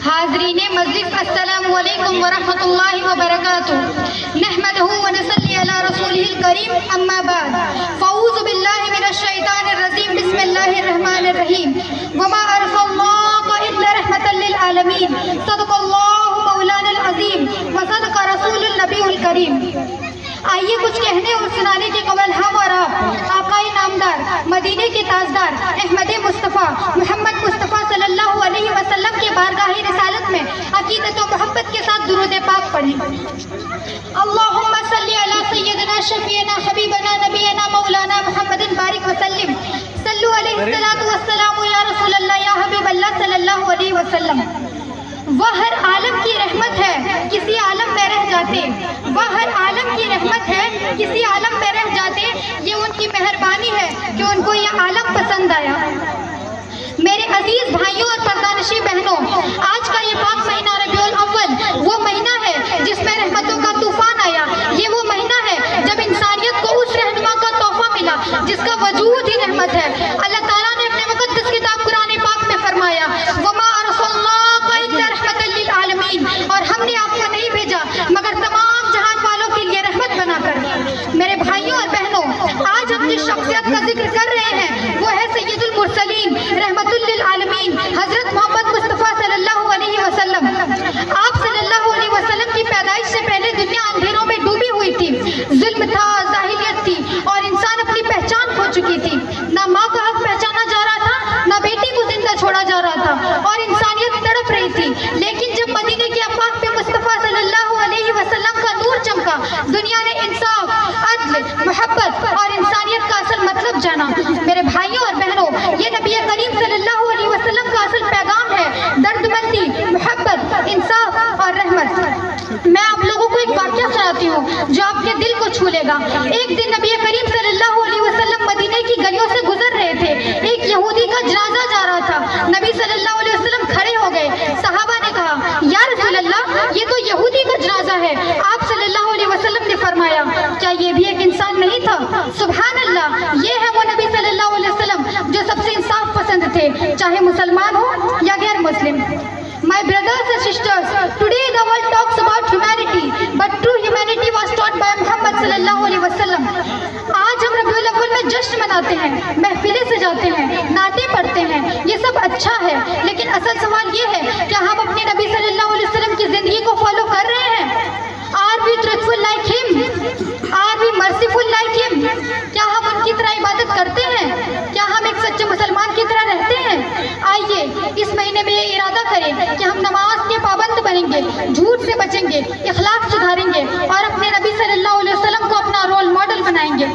حاضرین مجلس السلام علیکم ورحمۃ اللہ وبرکاتہ نحمدہ ونصلی علی رسولہ الکریم اما بعد فاعوذ باللہ من الشیطان الرجیم بسم اللہ الرحمن الرحیم وما ارسلناک الا رحمۃ للعالمین صدق اللہ مولانا العظیم وصدق رسول النبی الکریم۔ آئیے کچھ کہنے اور سنانے کے قبل ہم اور آپ آقائے نامدار مدینے کے تاجدار احمد مصطفیٰ محمد مصطفیٰ صلی اللہ علیہ وسلم کے بارگاہ رسالت میں عقیدت و محبت کے ساتھ درود پاک پڑھیں۔ اللہم صلی علی سیدنا شفیعنا حبیبنا نبینا مولانا محمد بارک وسلم صلو علیہ الصلاۃ والسلام یا رسول اللہ یا حبیب اللہ صلی اللہ علیہ وسلم۔ وہ ہر عالم کی رحمت ہے کسی عالم میں رہ جاتے، وہ ہر عالم کی رحمت ہے کسی عالم میں رہ جاتے، یہ ان کی مہربانی ہے کہ ان کو یہ عالم پسند آیا۔ میرے عزیز بھائیوں اور پردانشی بہنوں، آج کا یہ پاک مہینہ ربیع الاول وہ مہینہ ہے جس میں رحمتوں کا طوفان آیا۔ یہ وہ مہینہ ہے جب انسانیت کو اس رہنما کا تحفہ ملا جس کا وجود ہی رحمت ہے۔ اللہ تعالیٰ نے اپنے مقدس کتاب قرآن پاک میں فرمایا وَمَا أَرْسَلْنَاكَ إِلَّا رَحْمَةً لِّلْعَالَمِينَ، اور ہم نے آپ کو نہیں بھیجا مگر تمام جہان والوں کے لیے رحمت بنا کر۔ میرے بھائیوں اور بہنوں، آج ہم جس شخصیت کا ذکر کر رہے ہیں وہ ہے سید المرسلین رحمت للعالمین حضرت محمد مصطفیٰ صلی اللہ علیہ وسلم۔ آپ صلی اللہ علیہ وسلم کی پیدائش سے پہلے دنیا اندھیروں میں ڈوبی ہوئی تھی، ظلم تھا، جاہلیت تھی اور انسان اپنی پہچان کھو چکی تھی۔ نہ ماں کا حق پہچانا جا رہا تھا، نہ بیٹی کو زندہ چھوڑا جا رہا تھا اور انسانیت تڑپ رہی تھی۔ لیکن جب مدینے کے افاق پہ مصطفیٰ صلی اللہ علیہ وسلم کا نور چمکا، دنیا نے انصاف، عدل، محبت اور انسانیت کا اصل مطلب جانا۔ میرے بھائیوں اور بہنوں، یہ نبی کریم صلی اللہ علیہ وسلم کا اصل پیغام ہے، درد مندی، محبت، انصاف اور رحمت۔ میں آپ لوگوں کو ایک واقعہ سناتی ہوں جو آپ کے دل کو چھو لے گا۔ ایک دن نبی کریم صلی اللہ علیہ وسلم مدینے کی گلیوں سے گزر رہے تھے، ایک یہودی کا جنازہ جا رہا تھا۔ نبی صلی اللہ علیہ وسلم کھڑے ہو گئے، صحابہ نے کہا یا رسول اللہ یہ تو یہودی کا جنازہ ہے۔ آپ صلی اللہ علیہ وسلم نے فرمایا کیا یہ بھی ایک انسان نہیں تھا؟ سبحان اللہ، یہ ہے وہ نبی صلی اللہ علیہ وسلم جو سب سے انصاف پسند تھے، چاہے مسلمان ہو یا غیر مسلم۔ My brothers and sisters, today the world talks about humanity, but true humanity was taught by Muhammad صلی اللہ علیہ وسلم۔ آج ہم ربیع الاول میں جشن مناتے ہیں، محفلیں سجاتے ہیں، نعتیں پڑھتے ہیں، یہ سب اچھا ہے، لیکن اصل سوال یہ ہے کہ ہم اپنے نبی صلی اللہ علیہ وسلم کی زندگی کو فالو کر رہے ہیں؟ Are we truthful like him? Are we merciful like him? کیا ہم ان کی طرح عبادت کرتے ہیں؟ کیا ہم ایک سچے مسلمان کی طرح رہتے ہیں؟ آئیے اس مہینے میں یہ ارادہ کریں کہ ہم نماز کے پابند بنیں گے، جھوٹ سے بچیں گے، اخلاق سدھاریں گے اور اپنے نبی صلی اللہ علیہ وسلم کو اپنا رول ماڈل بنائیں گے۔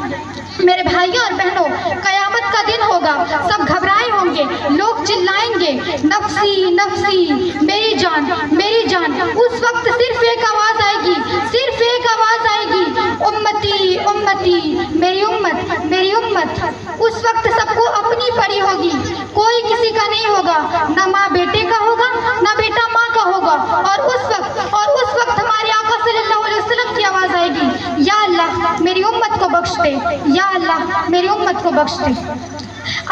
میرے بھائیوں اور بہنوں، قیامت کا دن ہوگا، سب گھبرائے ہوں گے، لوگ چلائیں گے نفسی نفسی، میری جان میری جان۔ اس وقت صرف ایک آواز آئے گی، صرف ایک آواز آئے گی، امتی امتی، میری امت میری امت۔ اس وقت سب کو اپنی پڑی ہوگی، کوئی کسی کا نہیں ہوگا، نہ ماں بیٹے کا ہوگا نہ بیٹا ماں کا ہوگا۔ اور اس وقت ہمارے آقا صلی اللہ علیہ وسلم کی آواز آئے گی یا اللہ میری امت کو بخش دے، یا اللہ میری امت کو بخش دے۔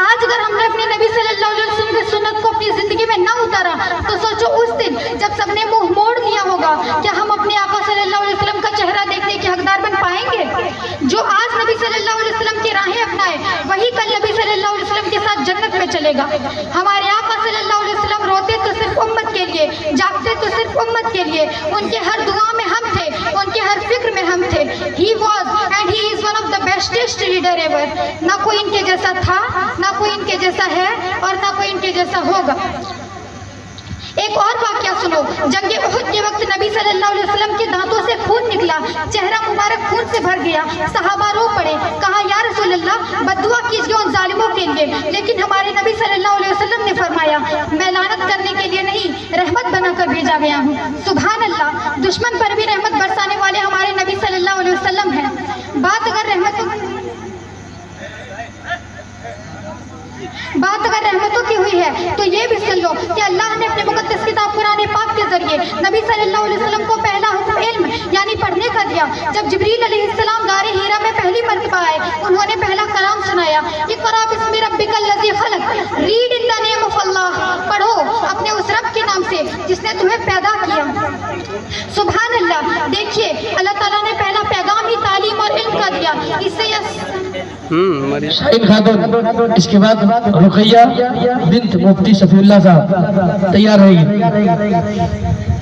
آج اگر ہم نے اپنے نبی صلی اللہ علیہ وسلم کی سنت کو اپنی زندگی میں نہ اتارا تو سوچو اس دن جب سب نے منہ موڑ لیا ہوگا، کیا ہم اپنے آقا صلی اللہ علیہ وسلم کا چہرہ دیکھنے کے حقدار بن پائیں گے؟ جو آج نبی صلی اللہ علیہ وسلم کی راہیں اپنائے وہی کل نبی صلی اللہ علیہ وسلم کے ساتھ جنت میں چلے گا۔ ہمارے آقا صلی اللہ علیہ وسلم روتے تو صرف امت کے لیے، جاگتے تو صرف امت کے لیے، ان کے ہر دعا میں ہم تھے، ان کے ہر فکر میں ہم تھے۔ He was and he is one of the bestest leader ever۔ نہ کوئی ان کے جیسا تھا، نہ کوئی ان کے جیسا ہے اور نہ کوئی ان کے جیسا ہوگا۔ ایک اور واقعہ سنو، جنگ احد کے وقت نبی صلی اللہ علیہ وسلم کے دانتوں سے خون نکلا، چہرہ مبارک خون سے بھر گیا، صحابہ رو پڑے، کہا یا رسول اللہ بد دعا کیجیے ان ظالموں کے لیے۔ لیکن ہمارے نبی صلی اللہ علیہ وسلم نے فرمایا میں لعنت کرنے کے لیے نہیں، رحمت بنا کر بھیجا گیا ہوں۔ سبحان اللہ، دشمن پر بھی رحمت برسانے والے ہمارے نبی صلی اللہ علیہ وسلم ہیں۔ بات اگر رحمتوں کی ہوئی ہے تو یہ بھی سن لو کہ اللہ نے اپنے مقدس کتاب قرآن پاک کے ذریعے نبی صلی اللہ علیہ وسلم کو پہلا حکم علم یعنی پڑھنے کا دیا۔ جب جبریل علیہ السلام غار ہیرا میں پہلی مرتبہ آئے، انہوں نے پہلا کلام سنایا، اقرأ بسم ربک الذی خلق، read in the name of اللہ، پڑھو اپنے اس رب کے نام سے جس نے تمہیں پیدا کیا. سبحان اللہ. دیکھیے اللہ تعالیٰ نے پہلا پیغام ہی تعلیم اور علم کا دیا. اس سے شاہین خاتون، اس کے بعد رقیہ بنت مفتی شفیع اللہ صاحب تیار رہے گی.